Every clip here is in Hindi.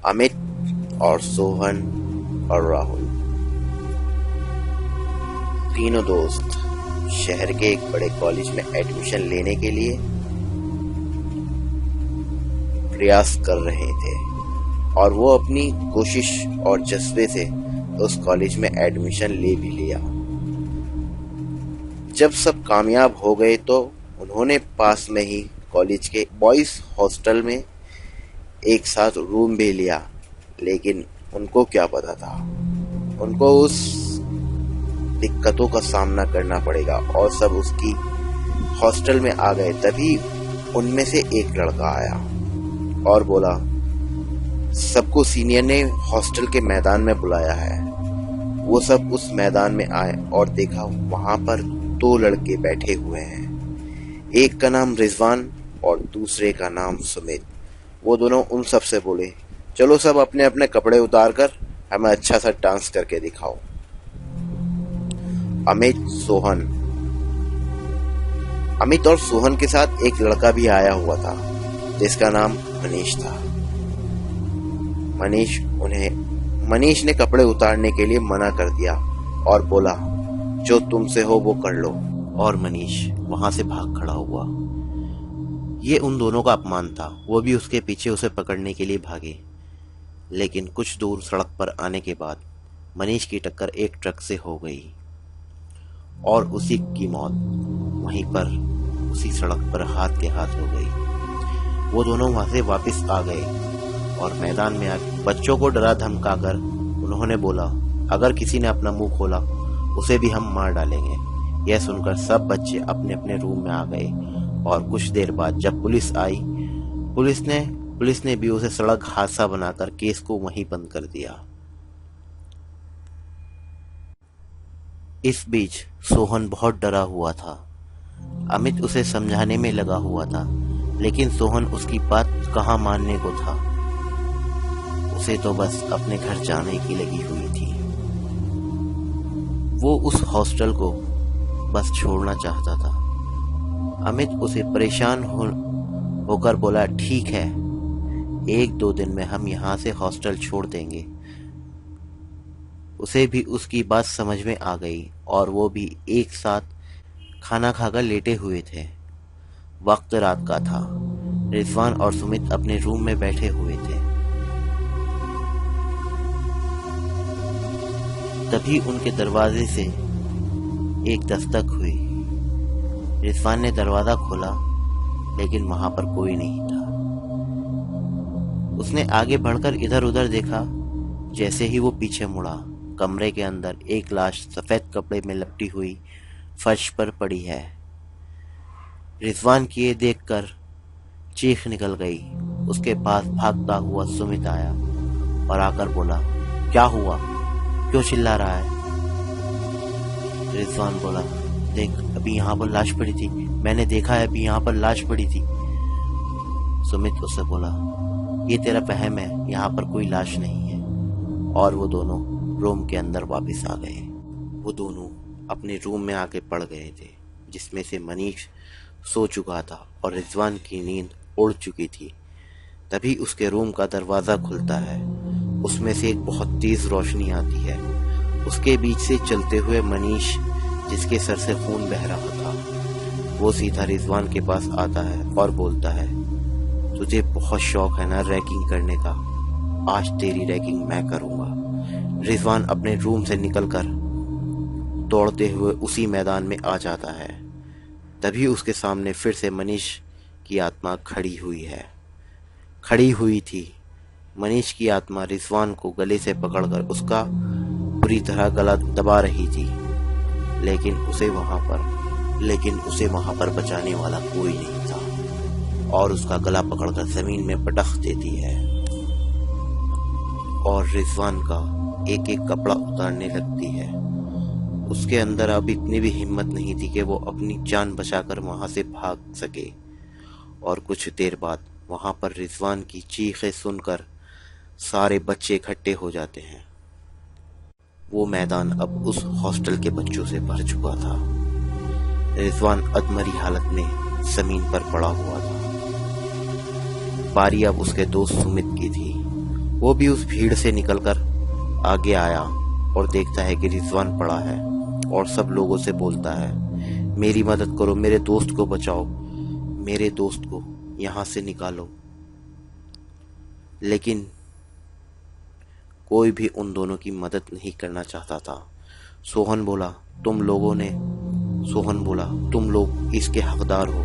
अमित और सोहन और राहुल तीनों दोस्त शहर के एक बड़े कॉलेज में एडमिशन लेने के लिए प्रयास कर रहे थे और वो अपनी कोशिश और जज्बे से उस कॉलेज में एडमिशन ले भी लिया। जब सब कामयाब हो गए तो उन्होंने पास में ही कॉलेज के बॉयज हॉस्टल में एक साथ रूम भी लिया। लेकिन उनको क्या पता था उनको उस दिक्कतों का सामना करना पड़ेगा और सब उसकी हॉस्टल में आ गए। तभी उनमें से एक लड़का आया और बोला, सबको सीनियर ने हॉस्टल के मैदान में बुलाया है। वो सब उस मैदान में आए और देखा वहां पर दो लड़के बैठे हुए हैं। एक का नाम रिजवान और दूसरे का नाम सुमित। वो दोनों उन सब से बोले, चलो सब अपने अपने कपड़े उतार कर हमें अच्छा सा डांस करके दिखाओ। अमित और सोहन के साथ एक लड़का भी आया हुआ था जिसका नाम मनीष था। मनीष ने कपड़े उतारने के लिए मना कर दिया और बोला, जो तुमसे हो वो कर लो। और मनीष वहां से भाग खड़ा हुआ। ये उन दोनों का अपमान था। वो भी उसके पीछे उसे पकड़ने के लिए भागे। लेकिन कुछ दूर सड़क पर आने के बाद मनीष की टक्कर एक ट्रक से हो गई और उसी की मौत वहीं पर उसी सड़क पर हाथ के हाथ हो गई। वो दोनों वहां से वापस आ गए और मैदान में आके बच्चों को डरा धमकाकर उन्होंने बोला, अगर किसी ने अपना मुंह खोला उसे भी हम मार डालेंगे। यह सुनकर सब बच्चे अपने अपने रूम में आ गए और कुछ देर बाद जब पुलिस आई, पुलिस ने भी उसे सड़क हादसा बनाकर केस को वहीं बंद कर दिया। इस बीच सोहन बहुत डरा हुआ था। अमित उसे समझाने में लगा हुआ था, लेकिन सोहन उसकी बात कहाँ मानने को था। उसे तो बस अपने घर जाने की लगी हुई थी। वो उस हॉस्टल को बस छोड़ना चाहता था। अमित उसे परेशान होकर बोला, ठीक है, 1-2 दिन में हम यहाँ से हॉस्टल छोड़ देंगे। उसे भी उसकी बात समझ में आ गई और वो भी एक साथ खाना खाकर लेटे हुए थे। वक्त रात का था। रिजवान और सुमित अपने रूम में बैठे हुए थे। तभी उनके दरवाजे से एक दस्तक हुई। रिजवान ने दरवाजा खोला, लेकिन वहां पर कोई नहीं था। उसने आगे बढ़कर इधर उधर देखा। जैसे ही वो पीछे मुड़ा, कमरे के अंदर एक लाश सफेद कपड़े में लपटी हुई फर्श पर पड़ी है। रिजवान की ये देखकर चीख निकल गई। उसके पास भागता हुआ सुमित आया और आकर बोला, क्या हुआ, क्यों चिल्ला रहा है? रिजवान बोला, देख, अभी यहाँ पर लाश पड़ी थी, मैंने देखा है, अभी यहाँ पर लाश पड़ी थी। सुमित उससे बोला, ये तेरा वहम है, यहाँ पर कोई लाश नहीं है। और वो दोनों रूम के अंदर वापस आ गए। वो दोनों अपने रूम में आके पड़ गए थे, जिसमें से मनीष सो चुका था और रिजवान की नींद उड़ चुकी थी। तभी उसके रूम का दरवाजा खुलता है। उसमें से एक बहुत तेज रोशनी आती है। उसके बीच से चलते हुए मनीष, जिसके सर से खून बह रहा था, वो सीधा रिजवान के पास आता है और बोलता है, तुझे बहुत शौक है ना रैगिंग करने का, आज तेरी रैगिंग मैं करूंगा। रिजवान अपने रूम से निकलकर दौड़ते हुए उसी मैदान में आ जाता है। तभी उसके सामने फिर से मनीष की आत्मा खड़ी हुई थी। मनीष की आत्मा रिजवान को गले से पकड़कर उसका बुरी तरह गला दबा रही थी, लेकिन उसे वहां पर बचाने वाला कोई नहीं था और उसका गला पकड़कर जमीन में पटक देती है और रिजवान का एक एक कपड़ा उतारने लगती है। उसके अंदर अब इतनी भी हिम्मत नहीं थी कि वो अपनी जान बचाकर वहां से भाग सके। और कुछ देर बाद वहां पर रिजवान की चीखें सुनकर सारे बच्चे इकट्ठे हो जाते हैं। वो मैदान अब उस हॉस्टल के बच्चों से भर चुका था। रिजवान अधमरी हालत में जमीन पर पड़ा हुआ था। बारी अब उसके दोस्त सुमित की थी। वो भी उस भीड़ से निकलकर आगे आया और देखता है कि रिजवान पड़ा है और सब लोगों से बोलता है, मेरी मदद करो, मेरे दोस्त को बचाओ, मेरे दोस्त को यहाँ से निकालो। लेकिन कोई भी उन दोनों की मदद नहीं करना चाहता था। सोहन बोला, तुम लोग इसके हकदार हो।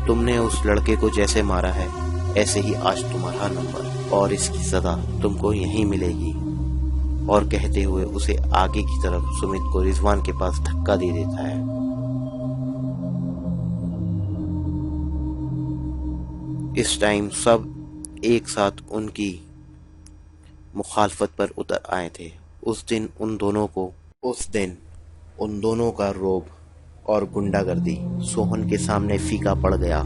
तुमने उस लड़के को जैसे मारा है ऐसे ही आज तुम्हारा नंबर और इसकी सजा तुमको यहीं मिलेगी। और कहते हुए उसे आगे की तरफ सुमित को रिजवान के पास धक्का दे देता है। इस टाइम सब एक साथ उनकी मुखालफत पर उतर आए थे। उस दिन उन दोनों का रोब और गुंडागर्दी सोहन के सामने फीका पड़ गया।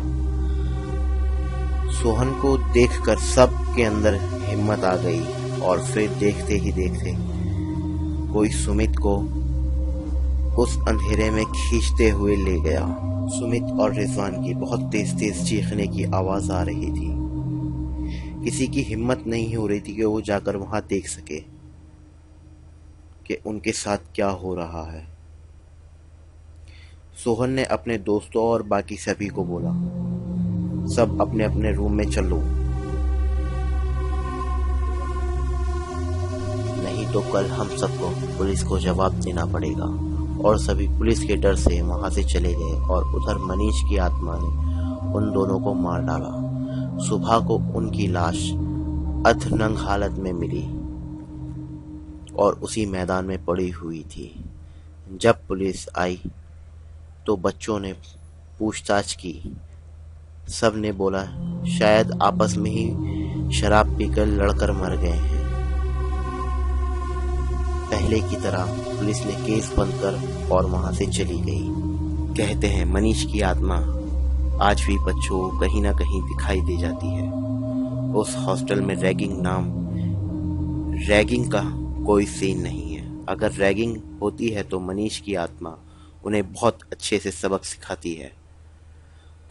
सोहन को देखकर सब के अंदर हिम्मत आ गई और फिर देखते ही देखते कोई सुमित को उस अंधेरे में खींचते हुए ले गया। सुमित और रिजवान की बहुत तेज तेज चीखने की आवाज आ रही थी। किसी की हिम्मत नहीं हो रही थी कि वो जाकर वहां देख सके कि उनके साथ क्या हो रहा है। सोहन ने अपने दोस्तों और बाकी सभी को बोला, सब अपने अपने रूम में चलो, नहीं तो कल हम सबको पुलिस को जवाब देना पड़ेगा। और सभी पुलिस के डर से वहां से चले गए और उधर मनीष की आत्मा ने उन दोनों को मार डाला। सुबह को उनकी लाश अधनंग हालत में मिली और उसी मैदान में पड़ी हुई थी। जब पुलिस आई तो बच्चों ने पूछताछ की। सब ने बोला शायद आपस में ही शराब पीकर लड़कर मर गए हैं। पहले की तरह पुलिस ने केस बंद कर और वहां से चली गई। कहते हैं मनीष की आत्मा आज भी बच्चों को कहीं ना कहीं दिखाई दे जाती है। उस हॉस्टल में रैगिंग का कोई सीन नहीं है। अगर रैगिंग होती है तो मनीष की आत्मा उन्हें बहुत अच्छे से सबक सिखाती है।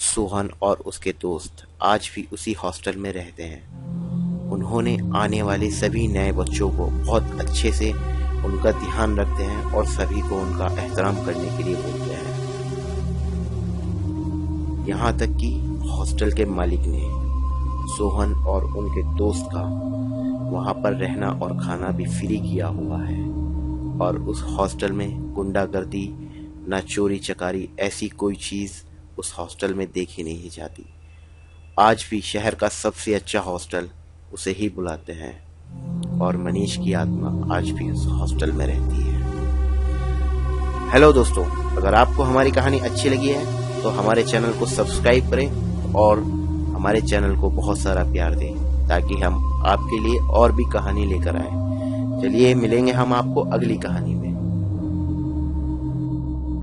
सोहन और उसके दोस्त आज भी उसी हॉस्टल में रहते हैं। उन्होंने आने वाले सभी नए बच्चों को बहुत अच्छे से उनका ध्यान रखते हैं और सभी को उनका एहतराम करने के लिए बोलते हैं। यहाँ तक कि हॉस्टल के मालिक ने सोहन और उनके दोस्त का वहाँ पर रहना और खाना भी फ्री किया हुआ है। और उस हॉस्टल में गुंडागर्दी ना चोरी चकारी ऐसी कोई चीज़ उस हॉस्टल में देखी नहीं जाती। आज भी शहर का सबसे अच्छा हॉस्टल उसे ही बुलाते हैं और मनीष की आत्मा आज भी उस हॉस्टल में रहती है। हेलो दोस्तों, अगर आपको हमारी कहानी अच्छी लगी है तो हमारे चैनल को सब्सक्राइब करें और हमारे चैनल को बहुत सारा प्यार दें ताकि हम आपके लिए और भी कहानी लेकर आए। चलिए मिलेंगे हम आपको अगली कहानी में।